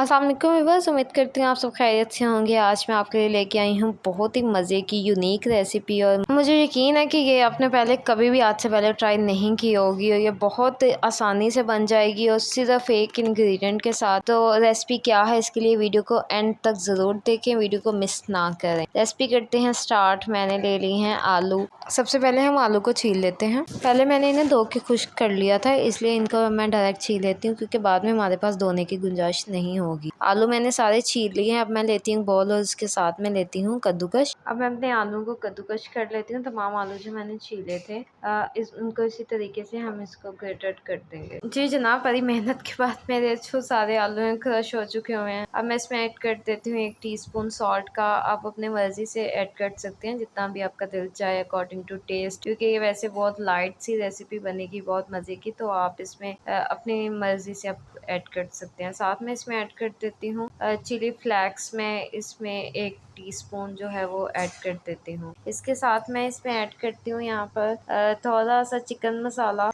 अस्सलाम वालेकुम व्यूअर्स, उम्मीद करती हूँ आप सब खैरियत से होंगे। आज मैं आपके लिए लेके आई हूँ बहुत ही मज़े की यूनिक रेसिपी और मुझे यकीन है कि ये आपने पहले कभी भी आज से पहले ट्राई नहीं की होगी और ये बहुत आसानी से बन जाएगी और सिर्फ एक इंग्रेडिएंट के साथ। तो रेसिपी क्या है, इसके लिए वीडियो को एंड तक ज़रूर देखें, वीडियो को मिस ना करें। रेसिपी करते हैं स्टार्ट। मैंने ले ली हैं आलू। सबसे पहले हम आलू को छील लेते हैं। पहले मैंने इन्हें धो के खुश्क कर लिया था, इसलिए इनको मैं डायरेक्ट छील लेती हूँ क्योंकि बाद में हमारे पास धोने की गुंजाइश नहीं होगी। आलू मैंने सारे छील लिए हैं। अब मैं लेती हूँ बॉल और उसके साथ में लेती हूँ कद्दूकश। अब मैं अपने आलू को कद्दूकश कर लेती हूँ। तमाम आलू जो मैंने छीले थे उनको इसी तरीके से हम इसको ग्रेटेड कर देंगे। जी जनाब, बड़ी मेहनत के बाद मेरे जो सारे आलू हैं क्रश हो चुके हुए हैं। अब मैं इसमें ऐड कर देती हूँ 1 टीस्पून सॉल्ट का। आप अपने मर्जी से ऐड कर सकते हैं जितना भी आपका दिल चाहे अकॉर्डिंग टू टेस्ट, क्योंकि ये वैसे बहुत लाइट सी रेसिपी बनेगी, बहुत मज़े की। तो आप इसमें अपनी मर्जी से आप ऐड कर सकते हैं। साथ में इसमें ऐड कर देती हूँ चिली फ्लेक्स। मैं इसमें 1 टीस्पून जो है वो ऐड कर देती हूँ। इसके साथ मैं इसमें ऐड करती हूँ यहाँ पर थोड़ा सा चिकन मसाला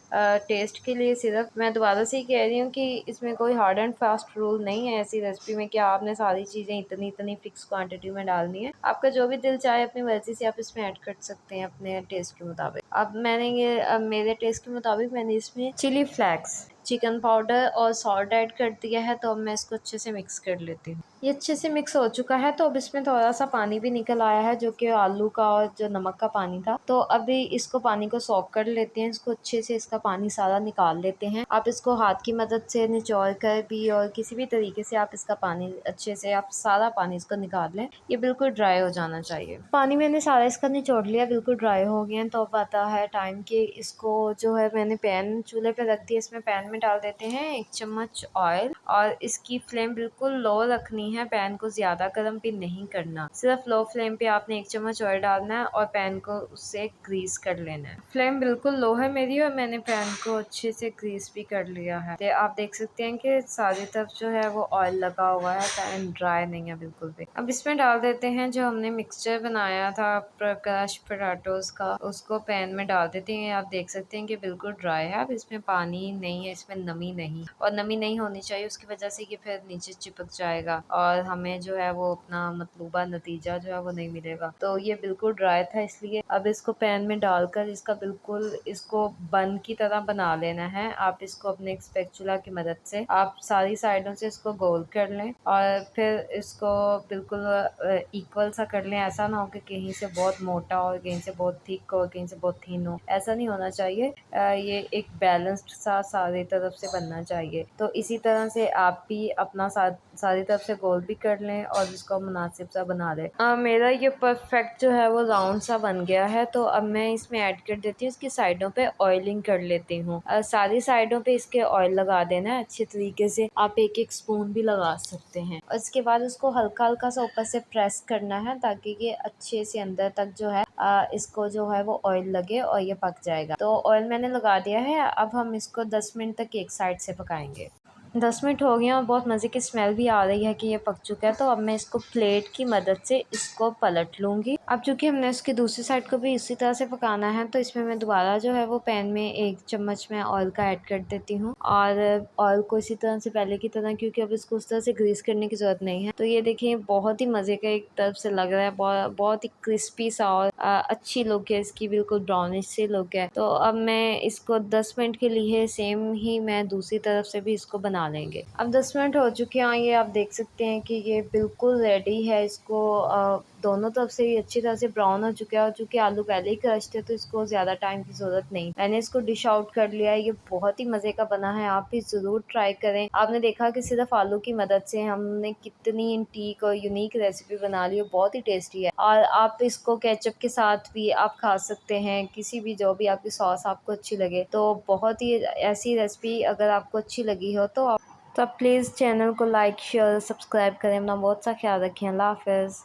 टेस्ट के लिए। सिर्फ मैं दोबारा से ही कह रही हूँ कि इसमें कोई हार्ड एंड फास्ट रूल नहीं है ऐसी रेसिपी में कि आपने सारी चीज़ें इतनी इतनी फिक्स क्वांटिटी में डालनी है। आपका जो भी दिल चाहे अपनी मर्जी से आप इसमें ऐड कर सकते हैं अपने टेस्ट के मुताबिक। अब मैंने ये मेरे टेस्ट के मुताबिक मैंने इसमें चिली फ्लेक्स, चिकन पाउडर और सॉल्ट ऐड कर दिया है। तो अब मैं इसको अच्छे से मिक्स कर लेती हूँ। ये अच्छे से मिक्स हो चुका है। तो अब इसमें थोड़ा सा पानी भी निकल आया है जो कि आलू का और जो नमक का पानी था। तो अभी इसको पानी को सॉक कर लेते हैं। इसको अच्छे से इसका पानी सारा निकाल लेते हैं। आप इसको हाथ की मदद से निचोड़ कर भी और किसी भी तरीके से आप इसका पानी अच्छे से आप सारा पानी इसको निकाल लें। ये बिल्कुल ड्राई हो जाना चाहिए। पानी मैंने सारा इसका निचोड़ लिया, बिल्कुल ड्राई हो गया। तो अब आता है टाइम कि इसको जो है मैंने पैन चूल्हे पे रख दिया। इसमें पैन में डाल देते हैं 1 चम्मच ऑयल और इसकी फ्लेम बिल्कुल लो रखनी है। पैन को ज्यादा गर्म भी नहीं करना, सिर्फ लो फ्लेम पे आपने 1 चम्मच ऑयल डालना है और पैन को उससे ग्रीस कर लेना है। फ्लेम बिल्कुल लो है मेरी और मैंने पैन को अच्छे से ग्रीस भी कर लिया है। तो आप देख सकते हैं कि सारी तरफ जो है वो ऑयल लगा हुआ है, पैन ड्राई नहीं है बिल्कुल भी। अब इसमें डाल देते हैं जो हमने मिक्सचर बनाया था क्रश पोटैटोज का, उसको पैन में डाल देते हैं। आप देख सकते हैं कि बिल्कुल ड्राई है। अब इसमें पानी नहीं है, इसमें नमी नहीं, और नमी नहीं होनी चाहिए उसकी वजह से कि फिर नीचे चिपक जाएगा और हमें जो है वो अपना मतलूबा नतीजा जो है वो नहीं मिलेगा। तो ये बिल्कुल ड्राई था, इसलिए अब इसको पैन में डालकर इसका बिल्कुल इसको बन की तरह बना लेना है। आप इसको अपने स्पैचुला की मदद से आप सारी साइडों से इसको गोल कर लें और फिर इसको बिल्कुल इक्वल सा कर लें। ऐसा ना हो कि कहीं से बहुत मोटा हो, कहीं से बहुत थिक हो, कहीं से बहुत थीन हो, ऐसा नहीं होना चाहिए। ये एक बैलेंस्ड सा सारी तरफ से बनना चाहिए। तो इसी तरह से आप भी अपना सारी तरफ से गोल भी कर लें और इसको मुनासिब सा बना लें। मेरा ये परफेक्ट जो है वो राउंड सा बन गया है। तो अब मैं इसमें ऐड कर देती हूँ, इसकी साइडों पे ऑयलिंग कर लेती हूँ। सारी साइडों पे इसके ऑयल लगा देना है अच्छे तरीके से। आप 1-1 स्पून भी लगा सकते हैं और इसके बाद उसको हल्का हल्का सा ऊपर से प्रेस करना है ताकि ये अच्छे से अंदर तक जो है इसको जो है वो ऑयल लगे और ये पक जाएगा। तो ऑयल मैंने लगा दिया है। अब हम इसको 10 मिनट तक एक साइड से पकाएंगे। 10 मिनट हो गए और बहुत मज़े की स्मेल भी आ रही है कि ये पक चुका है। तो अब मैं इसको प्लेट की मदद से इसको पलट लूँगी। अब चूँकि हमने इसकी दूसरी साइड को भी इसी तरह से पकाना है, तो इसमें मैं दोबारा जो है वो पैन में 1 चम्मच मैं ऑयल का ऐड कर देती हूँ और ऑयल को इसी तरह से पहले की तरह, क्योंकि अब इसको उस तरह से ग्रीस करने की ज़रूरत नहीं है। तो ये देखिए बहुत ही मज़े का एक तरफ से लग रहा है, बहुत ही क्रिस्पी सा और अच्छी लुक है इसकी, बिल्कुल ब्राउनिश सी लुक है। तो अब मैं इसको 10 मिनट के लिए सेम ही मैं दूसरी तरफ से भी इसको बना लेंगे। अब 10 मिनट हो चुके हैं। ये आप देख सकते हैं कि ये बिल्कुल रेडी है। इसको दोनों तरफ से अच्छी तरह से ब्राउन हो चुका है और चूँकि आलू पहले ही क्रश थे तो इसको ज़्यादा टाइम की ज़रूरत नहीं। मैंने इसको डिश आउट कर लिया है। ये बहुत ही मज़े का बना है, आप भी ज़रूर ट्राई करें। आपने देखा कि सिर्फ आलू की मदद से हमने कितनी इंटीक और यूनिक रेसिपी बना ली है, बहुत ही टेस्टी है। और आप इसको केचप के साथ भी आप खा सकते हैं, किसी भी जो भी आपकी सॉस आपको अच्छी लगे। तो बहुत ही ऐसी रेसिपी अगर आपको अच्छी लगी हो तो आप प्लीज़ चैनल को लाइक शेयर सब्सक्राइब करें। अपना बहुत सा ख्याल रखें। अल्लाह हाफ़िज़।